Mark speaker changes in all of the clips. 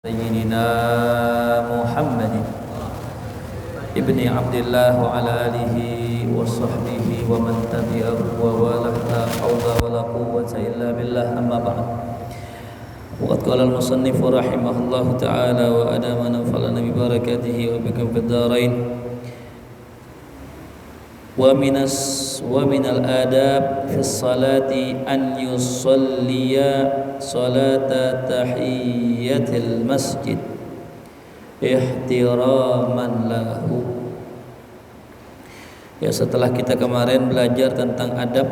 Speaker 1: Sayyidina Muhammadin ibni Abdillah wa ala alihi wa sahbihi wa man tabi'ahu wa walah la hawla wa la quwwata illa billah amma ba'd. Waqad qala al-musannif rahimahullahu ta'ala wa adama nafa'ana bi barakatihi wa bikum fid dharain. Wa minal adab fi salati an yusalliya salata tahiyyatil masjid ihtiraman lahu. Ya, setelah kita kemarin belajar tentang adab,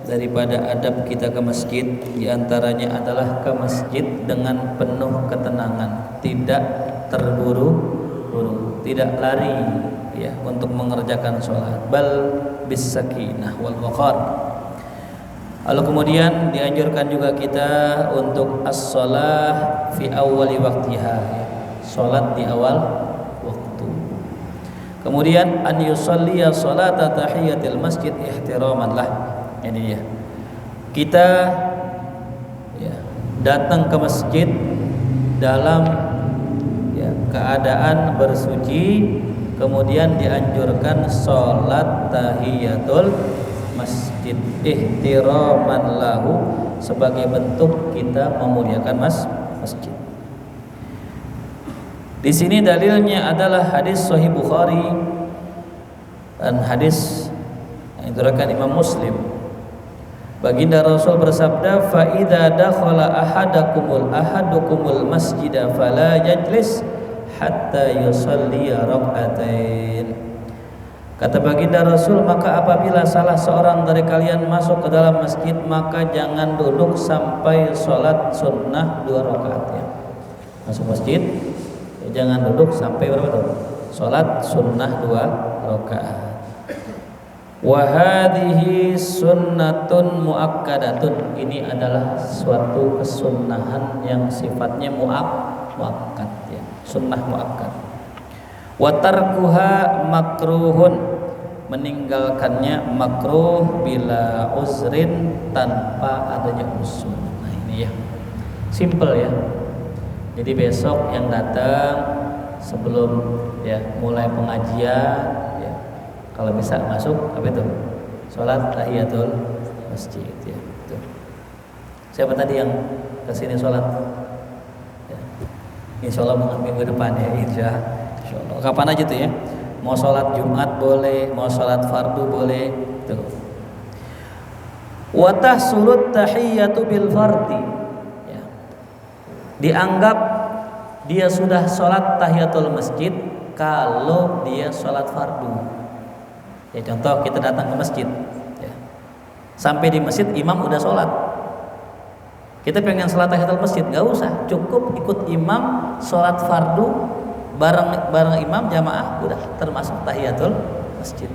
Speaker 1: daripada adab kita ke masjid, diantaranya adalah ke masjid dengan penuh ketenangan, tidak terburu-buru, tidak lari ya untuk mengerjakan sholat, bal bis sakinah wal waqar. Lalu kemudian dianjurkan juga kita untuk as-shalah fi awwali waqtiha, ya, sholat di awal waktu. Kemudian an yusalliya salata tahiyatil masjid ihtiraman lah. Ini ya, kita ya datang ke masjid dalam ya keadaan bersuci, kemudian dianjurkan sholat tahiyatul masjid ihtiraman lahu, sebagai bentuk kita memuliakan masjid. Di sini dalilnya adalah hadis Sahih Bukhari dan hadis yang diriwayatkan Imam Muslim. Baginda Rasul bersabda, fa idza dakhala ahadukumul masjida fala yajlis hatta yusalli rak'atain. Kata baginda Rasul, maka apabila salah seorang dari kalian masuk ke dalam masjid, maka jangan duduk sampai sholat sunnah 2 rakaat ya. Masuk masjid ya, jangan duduk sampai berapa tuh? Sholat sunnah 2 rakaat. Wa hadhihi sunnatun muakkadatun. Ini adalah suatu kesunnahan yang sifatnya muakkad ya, sunnah muakkad. Wa tarkuha makruhun, meninggalkannya makruh bila uzrin, tanpa adanya uzur. Nah ini ya, simple ya. Jadi besok yang datang sebelum ya mulai pengajian, kalau bisa masuk apa itu? Sholat tahiyatul masjid ya. Itu. Siapa tadi yang kesini sholat? Ya. Insya Allah minggu depan ya, insya Allah. Kapan aja tuh ya? Mau sholat Jumat boleh, mau sholat fardu boleh. Tuh. Wa tahsulut tahiyatu bil fardi. Ya. Dianggap dia sudah sholat tahiyatul masjid kalau dia sholat fardu. Ya, contoh kita datang ke masjid ya. Sampai di masjid imam udah sholat, kita pengen sholat tahiyatul masjid, gak usah, cukup ikut imam sholat fardu bareng imam jamaah, udah termasuk tahiyatul masjid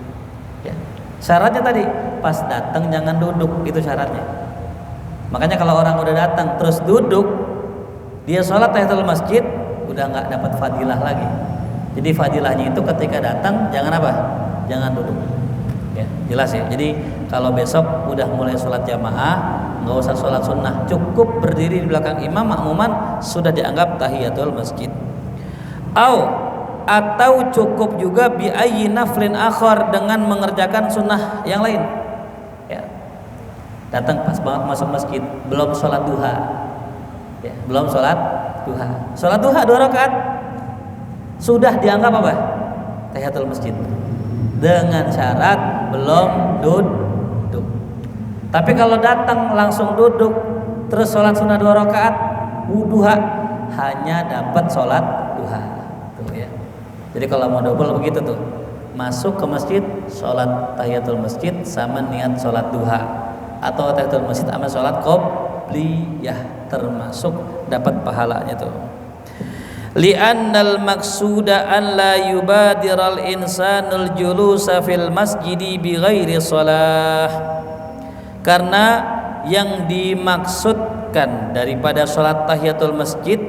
Speaker 1: ya. Syaratnya tadi pas datang jangan duduk, itu syaratnya. Makanya kalau orang udah datang terus duduk, dia sholat tahiyatul masjid udah nggak dapat fadilah lagi. Jadi fadilahnya itu ketika datang jangan apa? Jangan duduk ya, jelas ya. Jadi kalau besok udah mulai sholat jamaah, nggak usah sholat sunnah, cukup berdiri di belakang imam, makmuman sudah dianggap tahiyatul masjid. Atau cukup juga bi ayyi naflin akhar, dengan mengerjakan sunnah yang lain ya. Datang pas banget masuk masjid, belum sholat duha ya, belum sholat duha. Sholat duha 2 rakaat sudah dianggap apa? Tahiyatul masjid, dengan syarat belum duduk. Tapi kalau datang langsung duduk terus sholat sunnah 2 rakaat duha, hanya dapat sholat duha tuh ya. Jadi kalau mau double begitu tuh, masuk ke masjid sholat tahiyatul masjid sama niat sholat duha, atau tahiyatul masjid sama sholat qobliyah, termasuk dapat pahalanya tuh. Li'annal maqsuda an la yubadiral insanul julusa fil masjidi bi ghairi shalah. Karena yang dimaksudkan daripada salat tahiyatul masjid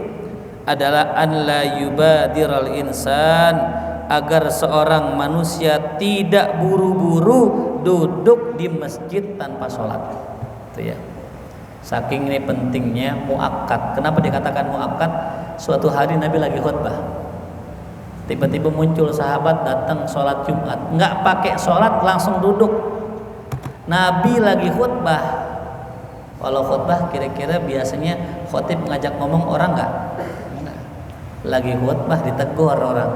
Speaker 1: adalah an la yubadiral insan, agar seorang manusia tidak buru-buru duduk di masjid tanpa salat. Itu ya. Saking ini pentingnya muakkad. Kenapa dikatakan muakkad? suatu hari Nabi lagi khutbah, tiba-tiba muncul sahabat datang sholat Jumat, nggak pakai sholat, langsung duduk. Nabi lagi khutbah. Kalau khutbah kira-kira biasanya khotib ngajak ngomong orang nggak? Lagi khutbah ditegur orang.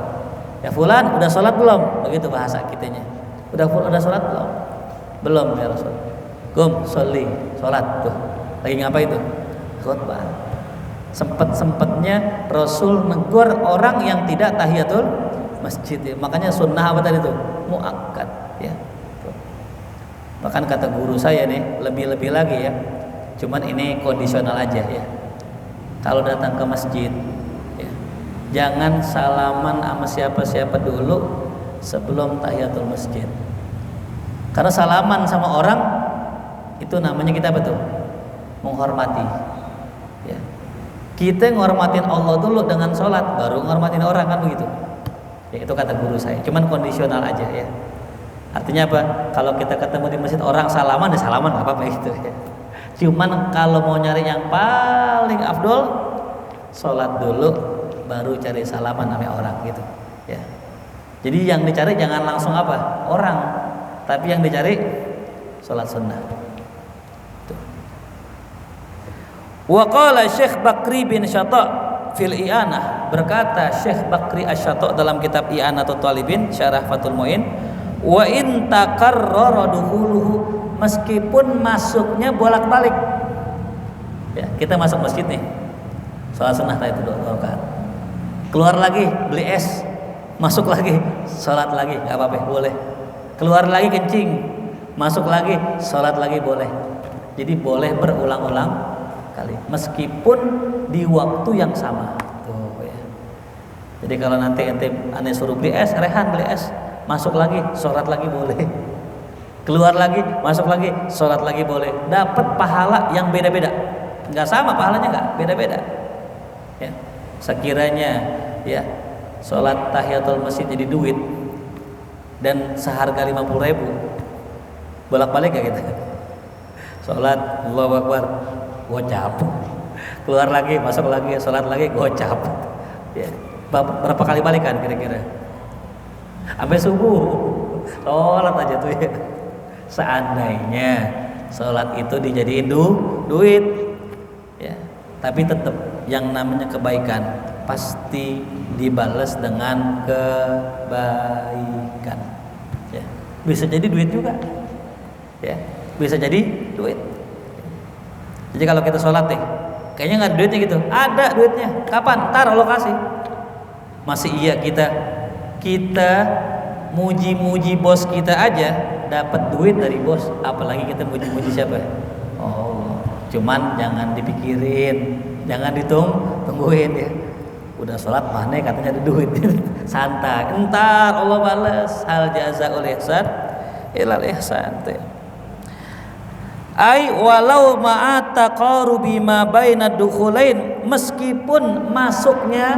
Speaker 1: Ya fulan, udah sholat belum? Begitu bahasa kitanya. Udah sholat belum? Belum ya Rasul. Gum, sholat tuh. Lagi ngapain itu? Khutbah. Sempet-sempetnya Rasul negur orang yang tidak tahiyatul masjid. Ya. Makanya sunnah apa tadi itu? Muakkad. Ya. Bahkan kata guru saya nih, lebih-lebih lagi ya. Cuman ini kondisional aja ya. Kalau datang ke masjid, ya, jangan salaman sama siapa-siapa dulu sebelum tahiyatul masjid. Karena salaman sama orang itu namanya kita apa tuh? Menghormati. Ya. Kita menghormatin Allah dulu dengan sholat, baru menghormatin orang, kan begitu. Ya, itu kata guru saya. Cuman kondisional aja ya. Artinya apa? Kalau kita ketemu di masjid orang salaman, ya salaman nggak apa-apa gitu ya. Cuman kalau mau nyari yang paling afdol, sholat dulu baru cari salaman namanya orang gitu ya. Jadi yang dicari jangan langsung apa? Orang, tapi yang dicari sholat sunnah. Wa qala Syekh Bakri bin Syata' fil I'anah, berkata Syekh Bakri Asy-Syata' dalam kitab I'anatul Talibin syarah Fathul Mu'in, wa in takarrara dukhuluhu, meskipun masuknya bolak-balik. Ya, kita masuk masjid nih, sholat sunnah tadi itu 2 rakaat. Keluar lagi beli es, masuk lagi sholat lagi, nggak apa-apa, boleh. Keluar lagi kencing, masuk lagi sholat lagi, boleh. Jadi boleh berulang-ulang kali, meskipun di waktu yang sama. Tuh ya. Jadi kalau nanti ente aneh suruh beli es, rehan beli es, masuk lagi sholat lagi boleh. Keluar lagi, masuk lagi, sholat lagi boleh. Dapat pahala yang beda-beda. Nggak sama pahalanya, nggak beda-beda. Ya. Sekiranya ya sholat tahiyatul masjid jadi duit dan seharga 50.000, bolak-balik ya kita. Sholat Allahu Akbar, gocap. Keluar lagi, masuk lagi, sholat lagi, gocap. Ya. Berapa kali balikan kira-kira? Sampai subuh, sholat aja tuh ya. Seandainya sholat itu dijadiin duit ya, tapi tetap yang namanya kebaikan pasti dibalas dengan kebaikan ya. Bisa jadi duit juga ya, bisa jadi duit. Jadi kalau kita sholat kayaknya nggak ada duitnya gitu, ada duitnya. Kapan? Ntar Allah kasih. Masih iya kita muji-muji bos kita aja dapat duit dari bos, apalagi kita muji-muji siapa? Oh, cuman jangan dipikirin, jangan tungguin ya. Udah sholat mana katanya ada duit, santai. Entar Allah balas, hal jazaa'ul ihsan ilal ihsan. Ai walau ma'a taqarubi ma baina dukhulain, meskipun masuknya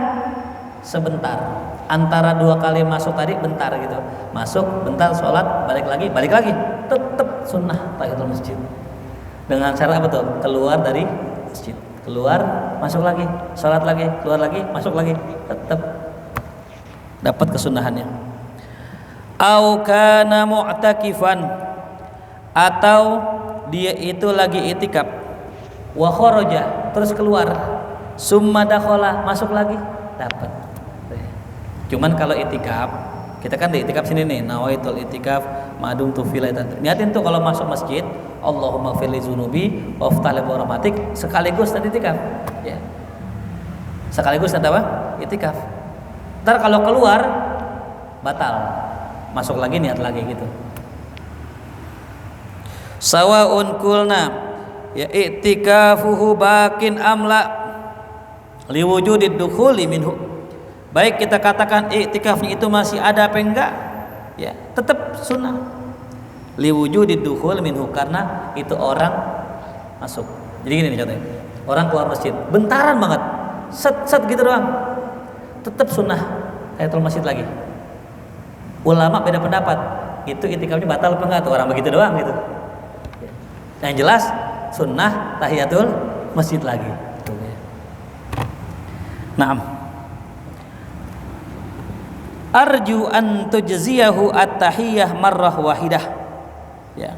Speaker 1: sebentar, antara 2 kali masuk tadi bentar gitu, masuk bentar sholat, balik lagi, tetap sunnah tahiyatul masjid. Dengan cara apa tuh? Keluar dari masjid, keluar, masuk lagi, sholat lagi, keluar lagi, masuk lagi, tetap dapat kesunahannya. Au kana mu'takifan, atau dia itu lagi itikaf, wa kharaja, terus keluar, summa dakhala, masuk lagi, dapat. Cuman kalau itikaf, kita kan di itikaf sini nih, nawaitul itikaf ma'dum tu fil. Niatin tuh kalau masuk masjid, Allahumma firli dzunubi waftah li rahmatik, sekaligus tadi itikaf. Ya. Sekaligus nanti apa? Itikaf. Ntar kalau keluar batal, masuk lagi niat lagi gitu. Sawaun kulna ya i'tikafuhu bakin amla liwujudid dukhuli minhu. Baik kita katakan iktikafnya itu masih ada apa enggak, ya tetap sunnah. Liwujudid dukhul minhu, karena itu orang masuk. Jadi gini nih contohnya, orang keluar masjid, bentaran banget, set gitu doang, tetap sunnah tahiyatul masjid lagi. Ulama beda pendapat, itu iktikafnya batal apa enggak tuh orang begitu doang gitu. Yang jelas sunnah tahiyatul masjid lagi. Naam. Arju an tujziyahu at-tahiyyah marrah wahidah. Ya.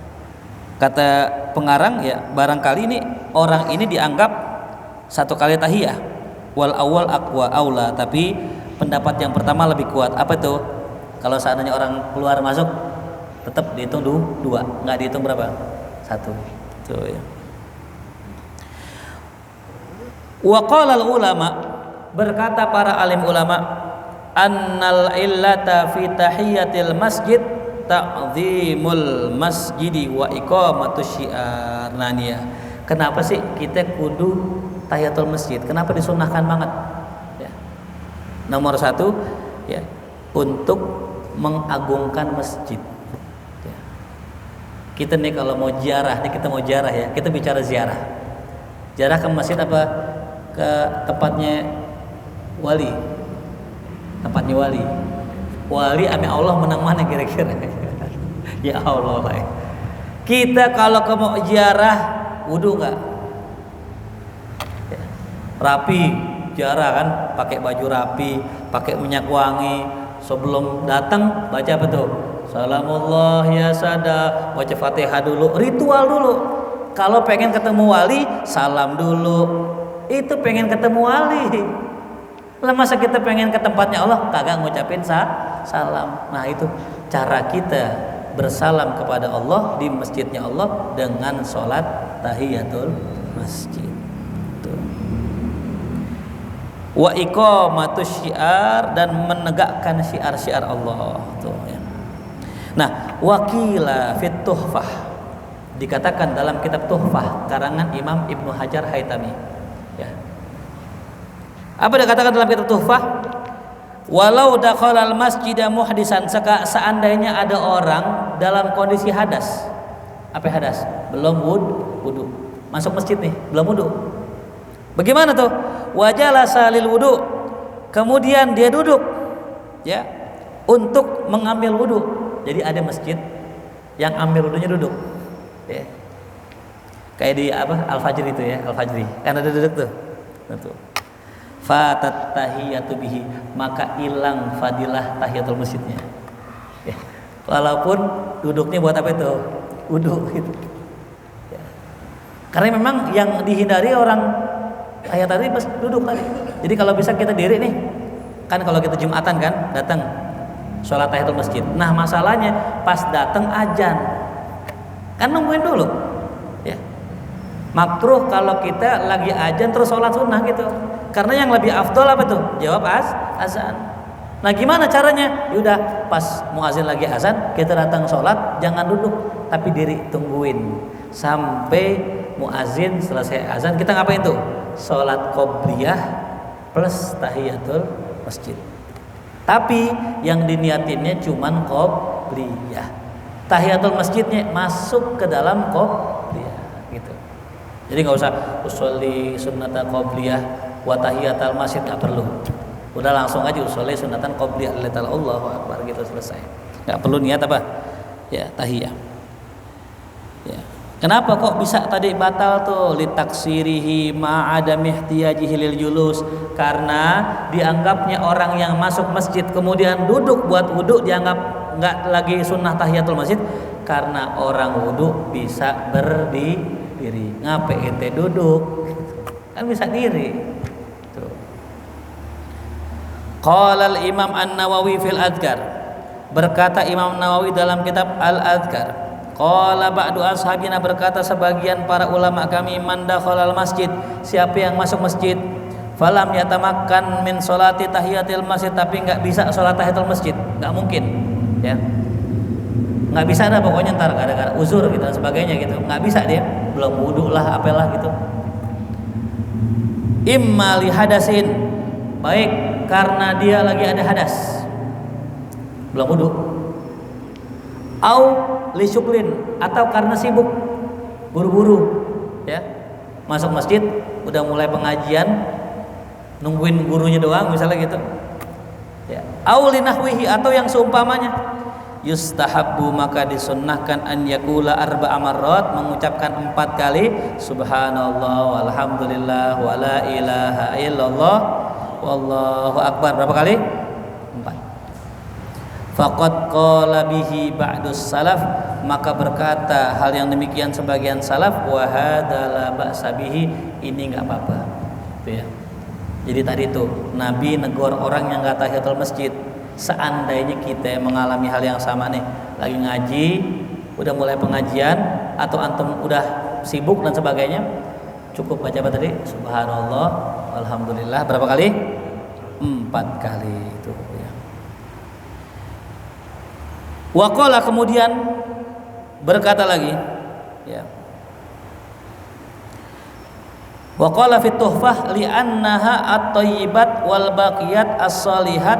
Speaker 1: Kata pengarang ya, barangkali ini orang ini dianggap satu kali tahiyah. Wal awal aqwa aula, tapi pendapat yang pertama lebih kuat. Apa tuh? Kalau seandainya orang keluar masuk tetap dihitung dua, nggak dihitung berapa? Satu. Tuh ya. Wa qala al ulama, berkata para alim ulama, annal illata fi tahiyatil masjid ta'zimul masjidi wa iqamatus syiar. Nah nih ya, kenapa sih kita kudu tahiyatul masjid? Kenapa disunahkan banget? Ya. Nomor satu ya, untuk mengagungkan masjid. Ya. Kita nih kalau mau ziarah, nih kita mau ziarah ya, kita bicara ziarah. Ziarah ke masjid apa ke tempatnya wali? Tempatnya wali. Wali ame Allah menang mana kira-kira? Ya Allah. Kita kalau ke mau ziarah wudu enggak? Ya. Rapi ziarah kan, pakai baju rapi, pakai minyak wangi. Sebelum datang baca apa tuh? Salamullah ya sada, baca Fatihah dulu, ritual dulu. Kalau pengen ketemu wali, salam dulu. Itu pengen ketemu wali. Lah masa kita pengen ke tempatnya Allah kagak ngucapin salam. Nah itu cara kita bersalam kepada Allah di masjidnya Allah dengan sholat tahiyatul masjid. Tuh. Wa iqamatus syiar, dan menegakkan syiar-syiar Allah. Tuh ya. Nah, wakila fit tuhfah, dikatakan dalam kitab Tuhfah karangan Imam Ibnu Hajar Haytami. Ya. Apa dikatakan dalam kitab Tuhfah? Walau dakhalal masjida muhdisan, seandainya ada orang dalam kondisi hadas. Apa hadas? Belum wudu. Masuk masjid nih, belum wudu. Bagaimana tuh? Wajalasa lil wudu. Kemudian dia duduk ya untuk mengambil wudu. Jadi ada masjid yang ambil wudunya duduk. Ya. Kayak di apa? Al-Fajri itu ya, Al-Fajri. Kan ada duduk tuh. Tuh. Fatat tahiyatu bihi, maka hilang fadilah tahiyatul masjidnya. Ya. Walaupun duduknya buat apa itu? Wudu gitu. Ya. Karena memang yang dihindari orang tahiyat tadi pas duduk tadi. Jadi kalau bisa kita diri nih. Kan kalau kita Jumatan kan datang sholat tahiyatul masjid. Nah, masalahnya pas datang azan. Kan nungguin dulu. Ya. Makruh kalau kita lagi azan terus sholat sunnah gitu. Karena yang lebih afdol apa tuh? Jawab azan. Nah gimana caranya? Yaudah pas muazin lagi azan, kita datang sholat, jangan duduk, tapi diri tungguin sampai muazin selesai azan. Kita ngapain tuh? Sholat qobliyah plus tahiyatul masjid. Tapi yang diniatinnya cuman qobliyah. Tahiyatul masjidnya masuk ke dalam qobliyah gitu. Jadi nggak usah usolli sunnata qobliyah wa tahiyatul masjid, nggak perlu. Udah langsung aja usolli sunnatan qobliyah lillahi Allahu akbar gitu, selesai. Nggak perlu niat apa? Ya tahiyah. Ya. Kenapa kok bisa tadi batal tuh? Litaksirihi ma'adami ihtiyajihi lil julus, karena dianggapnya orang yang masuk masjid kemudian duduk buat wudu dianggap nggak lagi sunnah tahiyatul masjid, karena orang wudu bisa berdiri. Ngapain ente duduk? Kan bisa diri. Tuh. Qala al-Imam An-Nawawi fil Adhkar, berkata Imam Nawawi dalam kitab Al-Adhkar. Qala ba'du ashabina, berkata sebagian para ulama kami, man dakhalal masjid, siapa yang masuk masjid, falam yatamakkan min sholati tahiyatil masjid, tapi enggak bisa sholat tahiyatul masjid, enggak mungkin ya. Enggak bisa ada pokoknya, ntar gara-gara uzur gitu dan sebagainya gitu. Enggak bisa dia, belum wudu lah apalah gitu. Imma li hadasin, baik karena dia lagi ada hadas, belum wudu, au li syuklin, atau karena sibuk buru-buru ya, masuk masjid udah mulai pengajian nungguin gurunya doang misalnya gitu ya, au li nahwihi, atau yang seumpamanya. Yustahabbu, maka disunnahkan an yakula arba'a marrat, mengucapkan 4 kali subhanallah walhamdulillah wala ilaha illallah wallahu akbar. Berapa kali? 4. Faqad qala bihi ba'dus salaf, maka berkata hal yang demikian sebagian salaf, wa hadza la ba'sa bihi, ini enggak apa-apa. Itu ya. Jadi tadi itu Nabi negor orang yang enggak tahiyatul masjid. Seandainya kita mengalami hal yang sama nih, lagi ngaji, udah mulai pengajian atau antum udah sibuk dan sebagainya, cukup baca apa tadi? Subhanallah, alhamdulillah. Berapa kali? 4 kali itu ya. Waqala, kemudian berkata lagi ya. Waqala fit tuhfah li'annaha at-thayyibat wal baqiyat as-salihat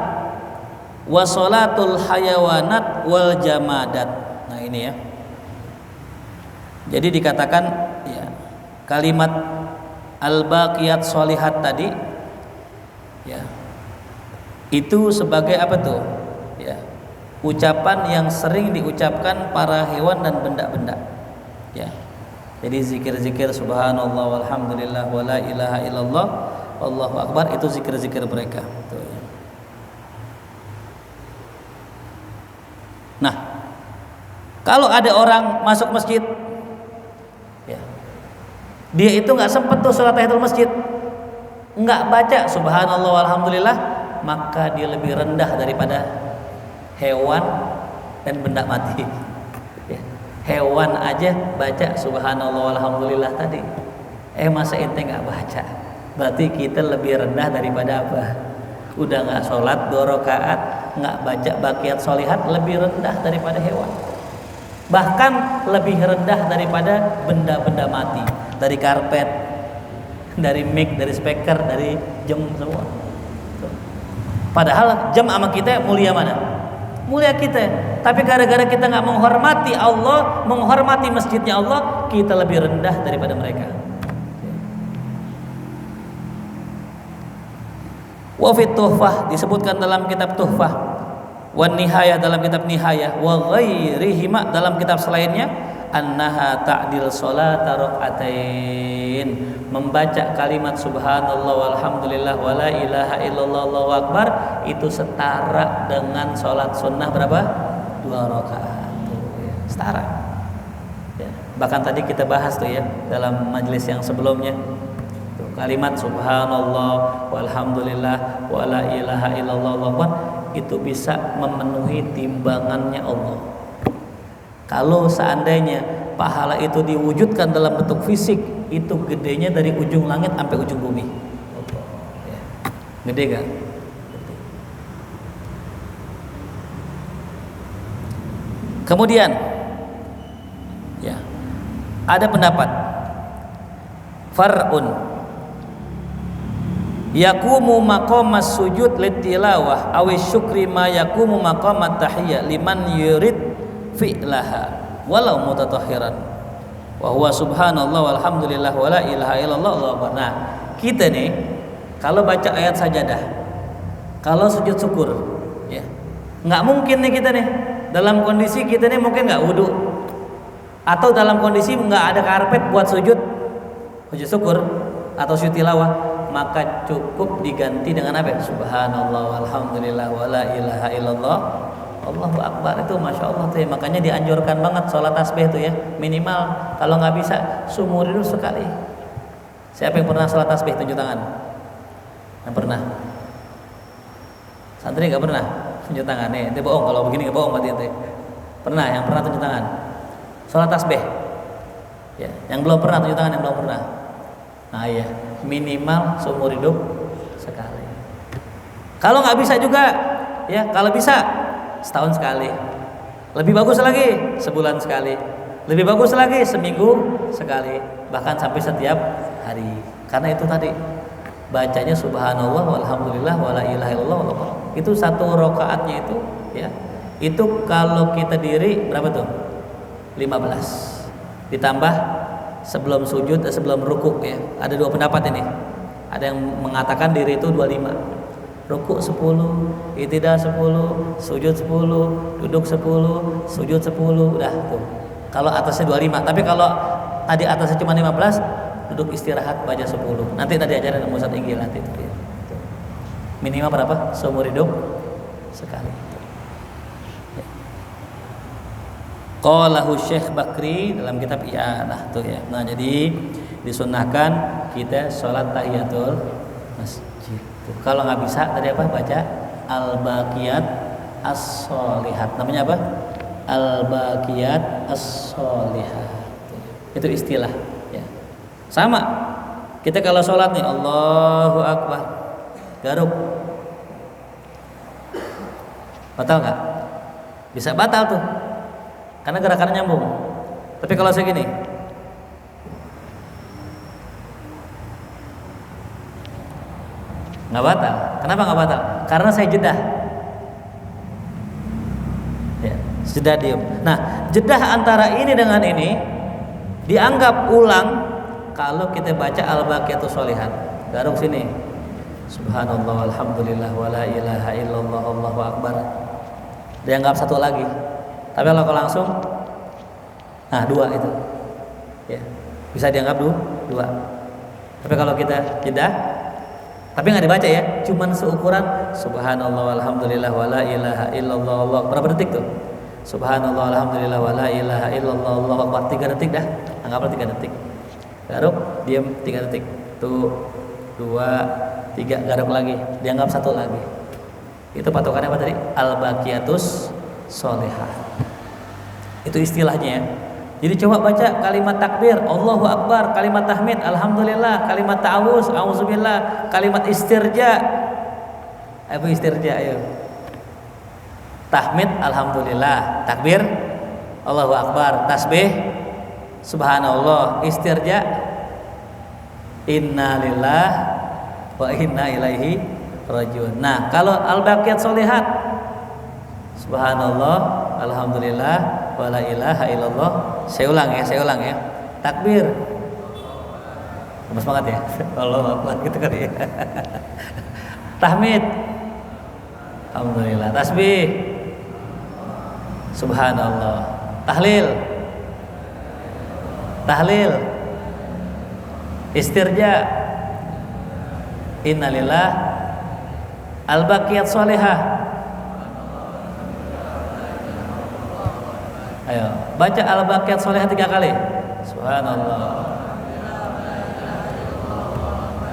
Speaker 1: wa salatul hayawanat wal jamadat. Nah ini ya. Jadi dikatakan ya, kalimat al-baqiyat sholihat tadi ya, itu sebagai apa tuh? Ya, ucapan yang sering diucapkan para hewan dan benda-benda. Ya. Jadi zikir-zikir subhanallah walhamdulillah wala ilaha illallah wallahu akbar, itu zikir-zikir mereka. Tuh, ya. Nah, kalau ada orang masuk masjid, ya, dia itu nggak sempat tuh sholat tahiyatul masjid, nggak baca subhanallah walhamdulillah, maka dia lebih rendah daripada hewan dan benda mati. Ya, hewan aja baca subhanallah walhamdulillah tadi, masa ente nggak baca? Berarti kita lebih rendah daripada apa? Udah nggak sholat 2 rakaat, nggak baca baqiyat sholihat, lebih rendah daripada hewan, bahkan lebih rendah daripada benda-benda mati, dari karpet, dari mic, dari speaker, dari jam semua. Padahal jam sama kita mulia mana? Mulia kita. Tapi gara-gara kita nggak menghormati Allah, menghormati masjidnya Allah, kita lebih rendah daripada mereka. Wa fit tuhfah, disebutkan dalam kitab tuhfah, wa nihayah dalam kitab nihayah, wa ghairihima dalam kitab selainnya, annaha ta'dil sholata rakaatain, membaca kalimat subhanallah walhamdulillah wala ilaha illallah allahu akbar, itu setara dengan sholat sunnah berapa? 2 rakaat. Setara ya. Bahkan tadi kita bahas tuh ya dalam majelis yang sebelumnya, kalimat subhanallah walhamdulillah wala ilaha illallah allahu akbar, itu bisa memenuhi timbangannya Allah. Kalau seandainya pahala itu diwujudkan dalam bentuk fisik, itu gedenya dari ujung langit sampai ujung bumi. Gede kan? Kemudian ya, ada pendapat far'un yakumu maqamas sujud litilawah awis syukri ma yakumu maqamat tahiyyah liman yurid fi'laha walau mutatahhiran wa huwa subhanallah walhamdulillah wala ilaha illallah Allahu akbar. Nah, kita nih kalau baca ayat sajadah, kalau sujud syukur ya, nggak mungkin nih kita nih dalam kondisi kita nih mungkin nggak wudu atau dalam kondisi nggak ada karpet buat sujud syukur atau sujud tilawah, maka cukup diganti dengan apa? Subhanallah walhamdulillah wala ilaha illallah Allahu akbar. Itu masya Allah tuh ya. Makanya dianjurkan banget sholat tasbih tuh ya, minimal kalau nggak bisa seumur hidup sekali. Siapa yang pernah sholat tasbih? Tunjuk tangan. Yang pernah? Santri nggak pernah? Tunjuk tangan nih. Ente bohong kalau begini, nggak bohong berarti ente. Pernah? Yang pernah tunjuk tangan. Sholat tasbih. Ya, yang belum pernah tunjuk tangan, yang belum pernah. Nah iya, minimal seumur hidup sekali. Kalau nggak bisa juga, ya kalau bisa setahun sekali. Lebih bagus lagi sebulan sekali. Lebih bagus lagi seminggu sekali. Bahkan sampai setiap hari. Karena itu tadi bacanya subhanallah walhamdulillah wala ilaha illallah. Itu 1 rakaatnya itu, ya. Itu kalau kita diri berapa tuh? 15. Ditambah sebelum sujud, sebelum rukuk ya. Ada 2 pendapat ini. Ada yang mengatakan diri itu 25. Rukuk 10, i'tidal 10, sujud 10, duduk 10, sujud 10, udah tuh. Kalau atasnya 25, tapi kalau tadi atasnya cuma 15, duduk istirahat baca 10. Nanti tadi ajaran Ustaz Inggil nanti itu. Minimal berapa? Seumur hidup sekali. Qalahu Syekh Bakri dalam kitab I'anah tuh ya. Nah, jadi disunnahkan kita sholat tahiyatul masjid. Kalau nggak bisa tadi apa? Baca al-baqiyat as-sholihat. Namanya apa? Al-baqiyat as-sholihat. Itu istilah ya. Sama. Kita kalau sholat nih Allahu Akbar, garuk. Batal nggak? Bisa batal tuh. Karena gerakannya nyambung. Tapi kalau saya gini, nggak batal. Kenapa nggak batal? Karena saya jeda. Ya, jeda diam. Nah, jeda antara ini dengan ini dianggap ulang kalau kita baca al-baqiyatus sholihat. Garuk sini. Subhanallah, alhamdulillah, wala ilaha illallah, Allahu akbar. Dianggap satu lagi. Tapi kalau langsung, nah 2 itu, ya bisa dianggap dua. Tapi kalau kita jeda, tapi nggak dibaca ya, cuman seukuran Subhanallah, alhamdulillah, wala ilaha illallah, Allah. Berapa detik tuh? Subhanallah, alhamdulillah, wala ilaha illallah, Allahu akbar. 3 detik dah, anggaplah 3 detik. Garuk, diam 3 detik. Tuh 2, 3, garuk lagi, dianggap satu lagi. Itu patokannya apa tadi? Al-baqiyatus sholihah. Itu istilahnya ya. Jadi coba baca kalimat takbir, Allahu akbar, kalimat tahmid, alhamdulillah, kalimat ta'awuz, auzubillah, kalimat istirja. Apa istirja ayo? Tahmid, alhamdulillah, takbir, Allahu akbar, tasbih, subhanallah, istirja, inna lillah wa inna ilaihi rajiun. Nah, kalau al-baqiyat sholihat, subhanallah, alhamdulillah, wala ilaha illallah. Saya ulang ya. Takbir. Semangat ya. Allahu akbar gitu kan ya. Tahmid. Alhamdulillah. Tasbih. Subhanallah. Tahlil. Istirja. Innalillah. Al-baqiyat sholihah. Ayo, baca al-baqiyat sholihah 3 kali. Subhanallah.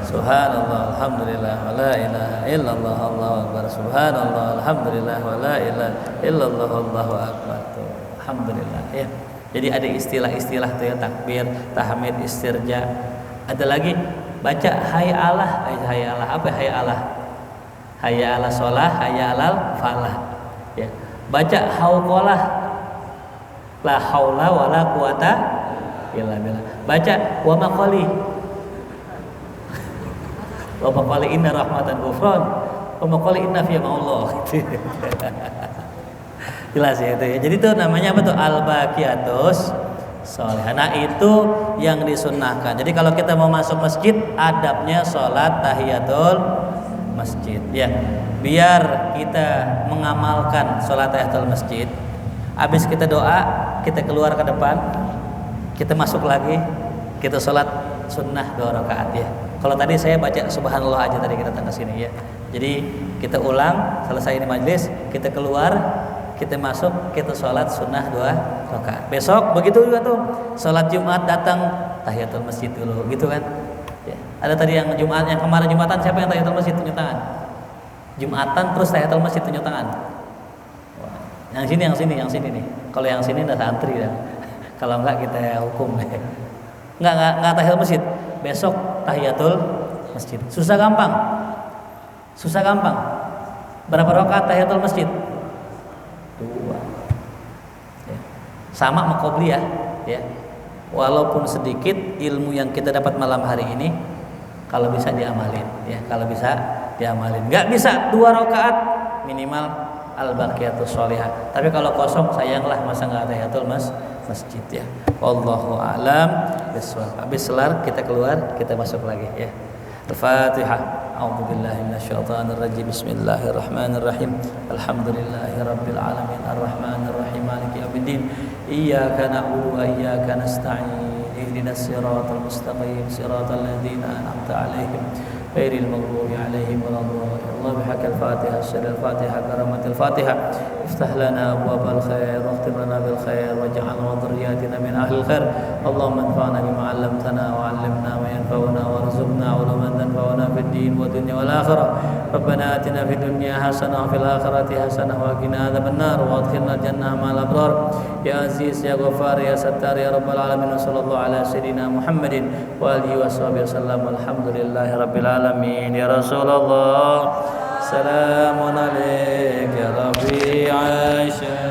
Speaker 1: Subhanallah, alhamdulillah, wa la ilaha illallah, Allahu akbar. Subhanallah, alhamdulillah, wa la ilaha illallah, Allahu akbar. Alhamdulillah ya. Jadi ada istilah-istilah tuh ya, takbir, tahmid, istirja. Ada lagi baca hayya alah. Apa hayya alah? Hayya ala sholah, hayya alal falah. Ya. Baca hauqalah. La haula wala quwata illa billah. Baca wa maqali. Wa maqali inna rahmatan ghufran. Wa maqali inna fi ma'allah. Jelas ya itu ya. Jadi itu namanya apa tuh? Al-baqiyatus sholihah. Nah, itu yang disunnahkan. Jadi kalau kita mau masuk masjid, adabnya sholat tahiyatul masjid ya. Biar kita mengamalkan sholat tahiyatul masjid. Habis kita doa, kita keluar ke depan, kita masuk lagi, kita sholat sunnah 2 rakaat ya. Kalau tadi saya baca subhanallah aja tadi kita datang ke sini ya. Jadi kita ulang, selesai ini majelis, kita keluar, kita masuk, kita sholat sunnah 2 rakaat. Besok begitu juga tuh, sholat Jumat datang tahiyatul masjid dulu, gitu kan? Ya. Ada tadi yang Jumat, yang kemarin Jumatan siapa yang tahiyatul masjid tunjuk tangan? Jumatan terus tahiyatul masjid tunjuk tangan. Yang sini nih. Kalau yang sini udah santri dah. Kalau enggak kita hukum. Enggak tahiyatul masjid. Besok tahiyatul masjid. Susah gampang. Berapa rakaat tahiyatul masjid? 2. Ya. Sama sama qobliyah ya. Walaupun sedikit ilmu yang kita dapat malam hari ini, kalau bisa diamalin ya. Enggak bisa 2 rakaat minimal al-baqiyatus sholihah. Tapi kalau kosong sayanglah, masa enggak tahiyatul masjid ya. Wallahu a'lam bishawab. Habis selar kita keluar, kita masuk lagi ya. Al-Fatihah. A'udzubillahi minasyaitonir rajim. Bismillahirrahmanirrahim. Alhamdulillahirabbil alamin arrahmanir rahim maliki yaumiddin. Iyyaka na'budu wa iyyaka nasta'in. Ihdinas siratal mustaqim siratal ladzina an'amta 'alaihim ghairil maghdubi 'alaihim waladdallin. الله بحق الفاتحة سر الفاتحة كرامة الفاتحة افتح لنا أبواب الخير واختم لنا بالخير واجعلنا وذرياتنا من أهل الخير اللهم انفعنا بما علمتنا وعلمنا ما ينفعنا وارزقنا علوما تنفعنا في الدين والدنيا والآخرة ربنا آتنا في الدنيا حسنة وفي الآخرة حسنة وقنا عذاب النار وادخلنا الجنة مع الأبرار يا عزيز يا غفار يا ستار يا رب العالمين وصلى الله على سيدنا محمد وآله وصحبه وسلم والحمد لله رب العالمين يا رسول الله سلام عليك يا ربيع عائشة